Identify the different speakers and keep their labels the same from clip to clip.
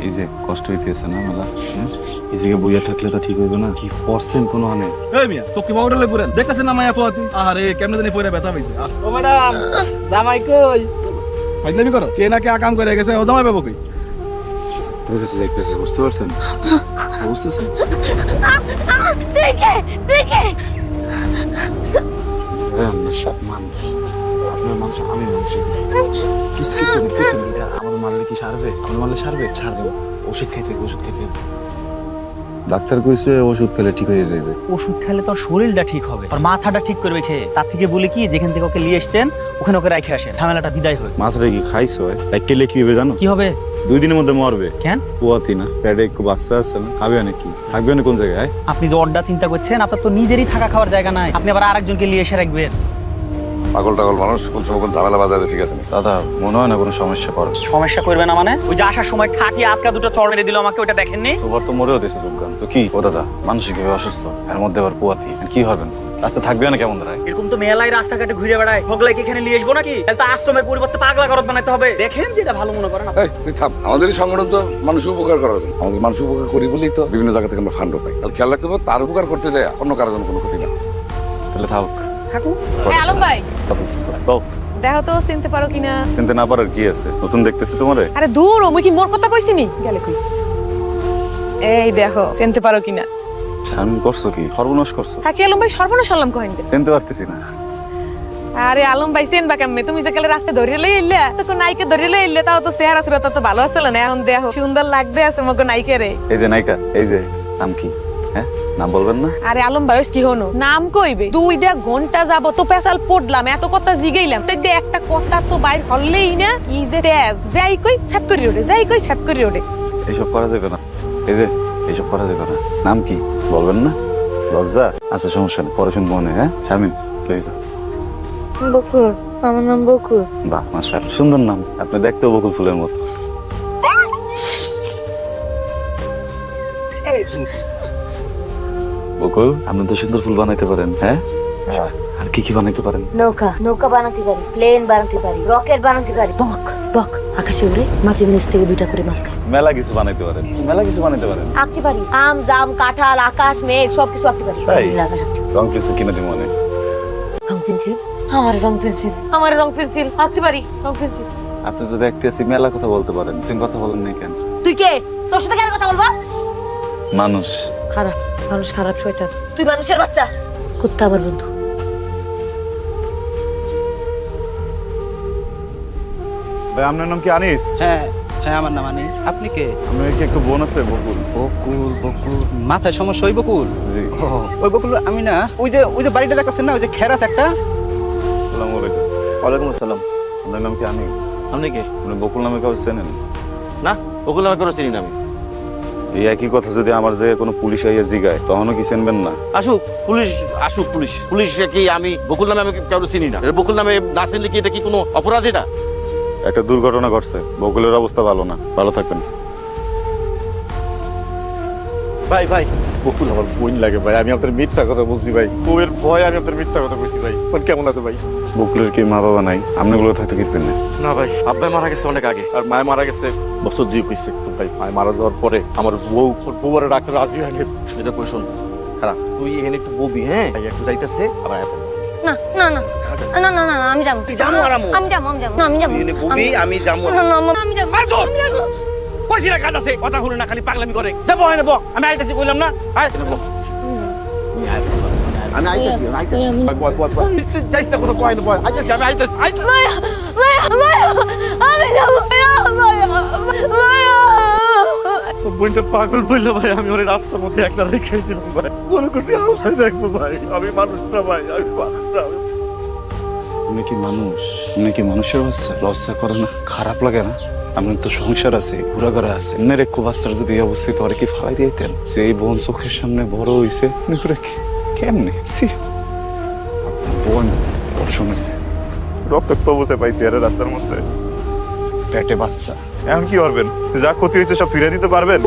Speaker 1: এই যে কষ্ট হইতেছে না মেলা, এই জায়গায় বইয়া থাকলে তো ঠিক হইবে না। কি পড়ছেন কোনো আনে?
Speaker 2: এই মিয়া চোখি পাউডার ঘুরেন, দেখতেছেন না মায়া ফোয়াতি? আরে কেমনে জানি পয়রা ব্যথা পাইছে।
Speaker 3: ও ম্যাডাম, জামাই কই?
Speaker 2: ফাইজলামি করো, কে না কে কাম করে গেছে, ও জামাই পাবো কই?
Speaker 1: বুঝতেছে দেখতেছে, বুঝতে পারছেন? বুঝতেছেন?
Speaker 4: দেখে দেখে
Speaker 1: মানুষ, আপনার মানুষ, আমি মানুষ। কিছু আমার মারলে কি সারবে? আমার মারলে সারবে? ওষুধ খাইতে ডাক্তার কইছে ওষুধ খেলে ঠিক হয়ে যাবে।
Speaker 3: ওষুধ খেলে তোর শরীরটা ঠিক হবে, আর মাথাটা ঠিক করবে খেয়ে। তার থেকে বলি কি, যেখান থেকে ওকে নিয়ে এসছেন ওখানে ওকে রেখে আসেন, ঝামেলাটা বিদায় হয়।
Speaker 1: মাথাটা কি খাইছো? কেলে কি হবে জানো?
Speaker 3: কি হবে?
Speaker 1: 2 দিনের মধ্যে মরবে।
Speaker 3: কেন?
Speaker 1: পোয়াতি না, পেটে একটু বাচ্চা আছে না, খাবে নাকি? থাকবে না কোন জায়গায়?
Speaker 3: আপনি যে অড্ডা চিন্তা করছেন, আপনার তো নিজেরই থাকা খাওয়ার জায়গা নাই, আপনি আবার আরেকজনকে নিয়ে এসে রাখবেন।
Speaker 5: পাগল টাগল মানুষ কোন সময় কোন ঝামেলা বাজাতে ঠিক আছে না।
Speaker 1: দাদা মনে হয় না কোনো সমস্যা পড়ে।
Speaker 3: সমস্যা করবে না মানে? ওই যে আসার সময় ঠাটি আটকা দুটো চড় মেরে দিল আমাকে, ওটা দেখেননি?
Speaker 1: সুপার তো মরেও দিয়েছে দুর্গান। তো কি ও দাদা মানসিকভাবে অসুস্থ, এর মধ্যে আবার পোয়াতি, কি হবেন? রাস্তা থাকবে না কেমন দাঁড়ায়?
Speaker 3: এরকম তো মেলায় রাস্তাঘাটে ঘুরে বেড়ায়, ভগলাইকে এখানে নিয়ে আসবো নাকি? তাহলে তো আশ্রমের পরিবর্তে পাগলা ঘর বানাতে হবে। দেখেন যেটা ভালো মনে করেন।
Speaker 5: এই তুই থাম, আমাদের এই সংগঠন তো মানুষ উপকার করার জন্য। আমাদের মানুষ উপকার করি বলেই তো বিভিন্ন জায়গা থেকে আমরা ফান্ডও পাই। তাহলে খেয়াল রাখতে হবে তার উপকার করতে যায় অন্য কারোর জন্য কোনো ক্ষতি না।
Speaker 1: তাহলে থাক।
Speaker 6: আলম ভাই,
Speaker 1: বউ,
Speaker 6: দেখো তো চিনতে পারো কিনা?
Speaker 1: চিনতে না পারার কি আছে? নতুন দেখতেছি তোমারে।
Speaker 6: আরে দূর, মুই কি মোর কথা কইছিনি? গেলে কই? এই দেখো, চিনতে পারো কিনা?
Speaker 1: আমি করছো কি? সর্বনাশ করছো।
Speaker 6: হ্যাঁ, কি আলম ভাই সর্বনাশ হলাম কহেন?
Speaker 1: চিনতে পারতেছি না।
Speaker 6: আরে আলম ভাই চিনবা কেমনে? তুমি যে কালে রাস্তা ধরে লই এলে, তখন নাইকে ধরে লই এলে, তাও তো চেহারা সুরত তো ভালো আছিল না। এখন দেখো সুন্দর লাগবে আছে মগো নাইকে রে।
Speaker 1: এই যে নায়িকা, এই যে নাম কি? হ্যাঁ, নাম বলবেন না?
Speaker 6: আরে আলম ভাই কি হনো নাম কইবে? 2 ঘন্টা যাব তো পেছাল পড়লাম, এত কথা জিগাইলাম, তাই দে একটা কথা তো বাইর হললেই না। কি যে তেজ, যাই কই ছাত করি ওরে, যাই কই ছাত করি ওরে।
Speaker 1: এইসব করা যাবে না। এই যে এইসব করা যাবে না। নাম কি বলবেন না? লজ্জা আচ্ছা, সমস্যা নেই, পরে শুনবো মনে। হ্যাঁ শামিন প্লিজ।
Speaker 4: বকুল, আমার নাম বকুল।
Speaker 1: বাহ মাশাআল্লাহ, সুন্দর নাম। আপনি দেখতেও বকুল ফুলের মতো। বকুল, আপনি তো সুন্দর ফুল বানাইতে পারেন। হ্যাঁ, আর কি কি বানাইতে পারেন?
Speaker 4: নৌকা বানাতে পারি, প্লেন বানাতে পারি, রকেট বানাতে পারি, বক বক আকাশে উড়ে মাটির নিচ থেকে 2টা করে মাছ খায়।
Speaker 1: মেলা কিছু বানাইতে পারেন, মেলা কিছু বানাইতে পারেন।
Speaker 4: আঁকতে পারি, আম জাম কাঁঠাল আকাশ মেঘ সবকিছু আঁকতে পারি।
Speaker 1: তাই?
Speaker 4: আকাশ আঁকতে পারি।
Speaker 1: রং পেন্সিল কিনে দিব মনে।
Speaker 4: রং পেন্সিল, আমার রং পেন্সিল, আমার রং পেন্সিল আঁকতে পারি, রং পেন্সিল।
Speaker 1: আপনি তো দেখতেছি মেলা কথা বলতে পারেন, চিন কথা বলেন না কেন?
Speaker 4: তুই কে? তোর সাথে কেন কথা বলবো?
Speaker 1: মানুষ
Speaker 4: খারাপ মানুষ, খারাপ শয়তান। তুই মানুষের বাচ্চা, কুত্তা আমার বন্ধু।
Speaker 1: ভাই, আপনার নাম কি আনিস?
Speaker 7: হ্যাঁ হ্যাঁ, আমার নাম আনিস। আপনি কে?
Speaker 1: আপনার কি একটু বোন আছে? বকুল।
Speaker 7: বকুল মাথায় সমস্যা? ওই বকুল?
Speaker 1: জি।
Speaker 7: ওই বকুল আমি না। ওই যে বাড়িটা দেখতেছেন না, ওই যে খের আছে একটা।
Speaker 1: আসসালামু আলাইকুম। ওয়ালাইকুম আসসালাম। আপনার নাম কি আনিস?
Speaker 7: আপনি কে?
Speaker 1: আপনি বকুল নামে কাউকে চেনেন?
Speaker 7: না, বকুল নামে কোনো চিনি না আমি।
Speaker 1: এই একই কথা যদি আমার যে কোনো পুলিশ আইয়া জিগায়, তখনও কি চিনবেন না?
Speaker 8: আসুক পুলিশ কি? আমি বকুল নামে আমি কেউ চিনি না। বকুল নামে না চিনলে কি এটা কি কোনো অপরাধ? এটা
Speaker 1: একটা দুর্ঘটনা ঘটছে, বকুলের অবস্থা ভালো না। ভালো থাকবেন।
Speaker 7: ভাই ভাই,
Speaker 9: বকুল আমার বোন লাগে ভাই, আমি আপনার মিথ্যা কথা বলছি ভাই, বউয়ের ভয় আমি আপনার মিথ্যা কথা বলছি ভাই। বোন কেমন আছে ভাই?
Speaker 1: বকুলের কি মা বাবা নাই? আপনাগুলো থাকতে কিনবেন না?
Speaker 9: না ভাই, আব্বাই মারা গেছে অনেক আগে, আর মায় মারা গেছে বছর 2 হয়েছে। তো ভাই মায় মারা যাওয়ার পরে আমার বউ আর ডাক্তার রাজি হয়নি।
Speaker 7: এটা কই শোন, খারাপ। তুই এখানে একটু ববি, হ্যাঁ একটু যাইতেছে আবার আয়া পড়বো।
Speaker 4: না না না না না না না, আমি যাবো।
Speaker 7: তুই যাবো আর আমু?
Speaker 4: আমি যাবো, আমি যাবো, আমি যাবো।
Speaker 7: তুই এনে ববি, আমি যাবো।
Speaker 4: না, না, আমি যাবো।
Speaker 7: মার তো! কইছি না কাজ আছে, কথা শুনে না, খালি পাগলামি করে। যাবো হয় না, আমি আইতাছি কইলাম না। আয় আমি আইতাছি। যাইস না, কথা কয় না, আইতাছি আমি, আইতাছি।
Speaker 4: মায়া মায়া মায়া, আমি যাবো। মায়া
Speaker 9: বোনটা পাগল বললো ভাই, আমি ওর রাস্তার মধ্যে একলা রেখেছিলাম ভাই। মনে করছি আল্লাহ দেখবো ভাই, আমি মানুষ না ভাই, আমি মানুষ না।
Speaker 1: উনি কি মানুষ? উনি কি মানুষের বাচ্চা? লজ্জা করে না? খারাপ লাগে না? আপনার তো সংসার আছে, ঘোরাঘুরা আছে। এমনের একটু বাচ্চার যদি এই অবস্থিত আর কি ফালাই দিতেন? যে এই বোন চোখের সামনে বড় হয়েছে, কেমনে? আপনার বোন দর্শন হয়েছে, রক্তাক্ত অবস্থায় পাইছি আরে রাস্তার মধ্যে, পেটে বাচ্চা। এখন কি করবেন? যা ক্ষতি হয়েছে সব ফিরে দিতে পারবেন?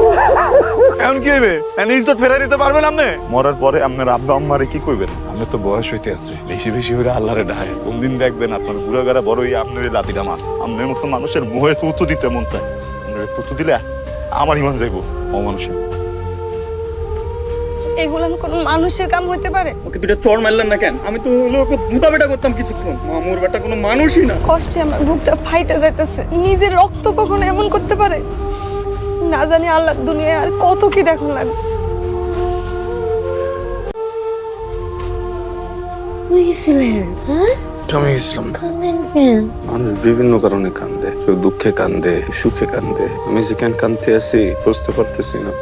Speaker 1: এখন কি হইবে? ইজ্জত ফেরাই দিতে পারবেন আপনি? মরার পরে আপনার আব্বা আম্মারে কি কইবেন? আপনি তো বয়স হইতে আছে, বেশি বেশি হইলে আল্লাহরে ডায়। কোন দিন দেখবেন আপনার ঘুরাঘারা বড় হয়ে আপনার লাতিটা মাছ। আপনার মতো মানুষের মুহে তুতু দিতে মন চায়, আপনার তুতু দিলে
Speaker 9: আমার ইমান যাইবো।
Speaker 1: অমানুষে
Speaker 10: এগুলো কোন মানুষের কাম হইতে পারে?
Speaker 3: ওকে দুটো চড় মারলেন না কেন? আমি তো হলো ওকে ভূতা বেটা করতাম কিছুক্ষণ। মামুর বেটা কোনো মানুষই না।
Speaker 10: কষ্টে আমার বুকটা ফাইটা যাইতেছে। নিজের রক্ত কখনো এমন করতে পারে? না জানি আল্লাহ দুনিয়ায় আর কত কি দেখুন লাগবে।
Speaker 1: মানুষ বিভিন্ন কারণে কান্দে, কেউ দুঃখে কান্দে, সুখে কান্দে। আমি যে কেন কান্দতে আছি বুঝতে পারতেছি না।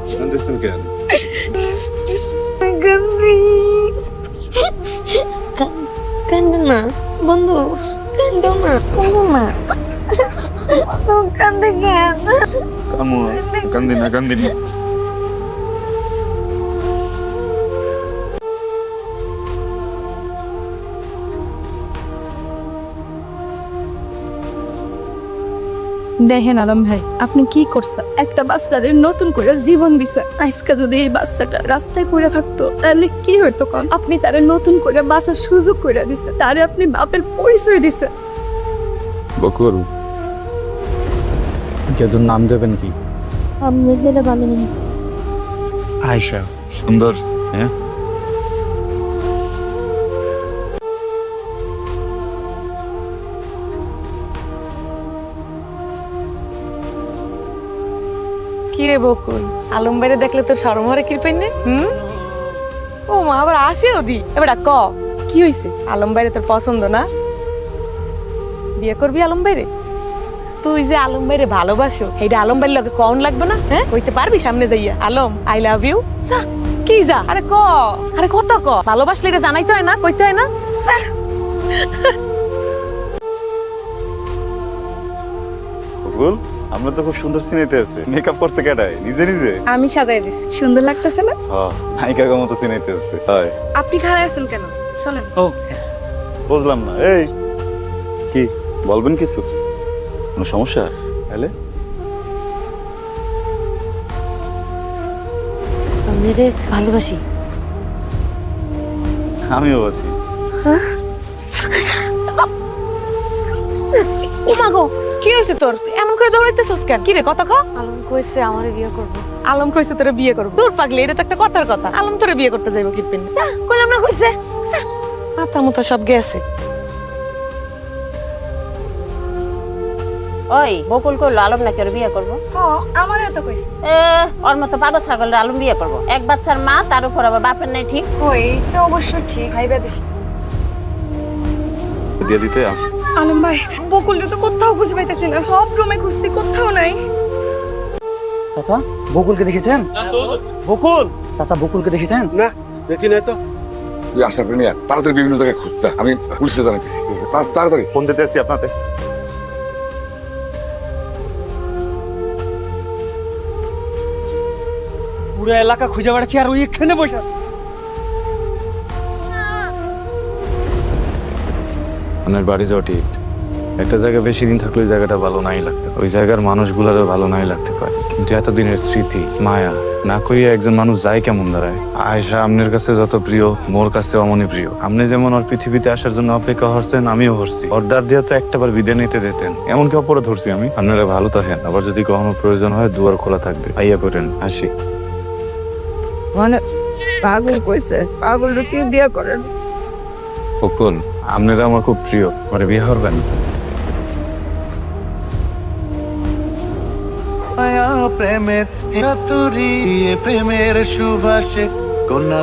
Speaker 1: কান্দতেছেন কেন?
Speaker 4: কান্দো না বন্ধু, কান্দো না, কান্দো না, কান্দে কেন?
Speaker 1: কান্দি না, কান্দি না।
Speaker 10: দেখেন আলম ভাই, আপনি কি করছেন? একটা বাচ্চাদের নতুন করে জীবন দিছে। আজকে যদি এই বাচ্চাটা রাস্তায় পড়ে থাকতো তাহলে কি হইতো? কন আপনি তারে নতুন করে বাঁচার সুযোগ করে দিছে, তারে আপনি বাপের পরিচয় দিছে।
Speaker 1: বকুল,
Speaker 3: যদুর নাম দেবেন কি?
Speaker 4: আমি ভেবে ভালো
Speaker 3: আয়শা।
Speaker 1: সুন্দর। হ্যাঁ,
Speaker 6: কি রে বকুল, আলম বাইরে দেখলে তো শরম হরে কি পাইনে? ও মা আবার আসে ওদি। এবার ক কি হইছে? আলম বাইরে তোর পছন্দ না? বিয়ে করবি আলম বাইরে? তুই যে আলম বাইরে ভালোবাসো, এইটা আলম বাইরের লগে কন লাগবে না? হ্যাঁ, কইতে পারবি সামনে যাইয়া আলম আই লাভ ইউ? কি যা? আরে ক, আরে কত ক। ভালোবাসলে এটা জানাইতে হয় না, কইতে হয় না?
Speaker 1: বকুল, আমরা তো খুব সুন্দর সিনাইতে আছে। মেকআপ করছে কেডাই? নিজে নিজে?
Speaker 10: আমি সাজাই দিছি। সুন্দর লাগতেছে না?
Speaker 1: হ্যাঁ, নায়িকার মতো সিনাইতে আছে। হয়,
Speaker 10: আপনি খাড়া আছেন কেন? চলেন।
Speaker 3: ও
Speaker 1: বুঝলাম না। এই কি বলবেন? কিছু কোনো সমস্যা? তাহলে
Speaker 4: আমি রে ভালোবাসি।
Speaker 1: আমিও আছি।
Speaker 6: ও মা গো, কি হইছে তোর? তুই এমন করে দৌড়াইতেছস কেন? কি রে কথা ক?
Speaker 4: আলম কইছে আমারে বিয়ে করবো।
Speaker 6: আলম কইছে তোরে বিয়ে করব? দূর পাগলি, এটা তো একটা কথার কথা। আলম তোরে বিয়ে করতে যাইব কি পেন?
Speaker 4: কইলাম না কইছে।
Speaker 6: মাথা মুথা সব গেছে।
Speaker 11: ওই বকুল কইলো আলম নাকি ওর বিয়ে করবো?
Speaker 10: হ্যাঁ, আমার এত কইছে।
Speaker 11: ওর মতো পাগল ছাগল আলম বিয়ে করবো? এক বাচ্চার মা, তার উপর আবার বাপের নাই ঠিক।
Speaker 10: ওই এটা অবশ্য ঠিক। ভাইবা দেখি।
Speaker 1: দিয়ে দিতে
Speaker 10: আলম ভাই, বকুলটা তো কোথাও খুঁজে পাইতেছি না। সব রুমে খুঁজছি, কোথাও নাই।
Speaker 3: চাচা, বকুলকে দেখেছেন? বকুল, চাচা বকুলকে দেখেছেন?
Speaker 7: না, দেখি নাই তো।
Speaker 5: তুই আসার পরে নিয়ে তাড়াতাড়ি বিভিন্ন জায়গায় খুঁজছে। আমি পুলিশে জানাইতেছি। তাড়াতাড়ি
Speaker 1: ফোন দিতে আসছি আপনাদের।
Speaker 3: পুরো এলাকা খুঁজে বেড়াচ্ছি আর ওই এখানে বসে।
Speaker 1: আপনার বাড়ি যাওয়া ঠিক। একটা জায়গায় বেশি দিন থাকলে ওই জায়গাটা ভালো নাই লাগতে, ওই জায়গার মানুষগুলারও ভালো নাই লাগতে পারে। কিন্তু এতদিনের স্মৃতি, মায়া না করিয়া একজন মানুষ যায় কেমন দাঁড়ায়? আয়েশা আপনার কাছে যত প্রিয়, মোর কাছে অমনই প্রিয়। আপনি যেমন ওর পৃথিবীতে আসার জন্য অপেক্ষা করছেন, আমিও করছি। ওর দ্বার দিয়ে তো একটাবার বিদায় নিতে দিতেন, এমনকি অপরাধ ধরছি আমি। আপনারা ভালো থাকেন, আবার যদি কখনো প্রয়োজন হয় দুয়ার খোলা থাকবে। আইয়া করেন, আসি।
Speaker 10: মানে পাগল কইছে? পাগল কি বিয়ে করেন?
Speaker 1: বকুল, আপনারা আমার খুব প্রিয়, পরে বিয়ে করবেন?
Speaker 9: প্রেমের প্রেমের সুবাসে কন্যা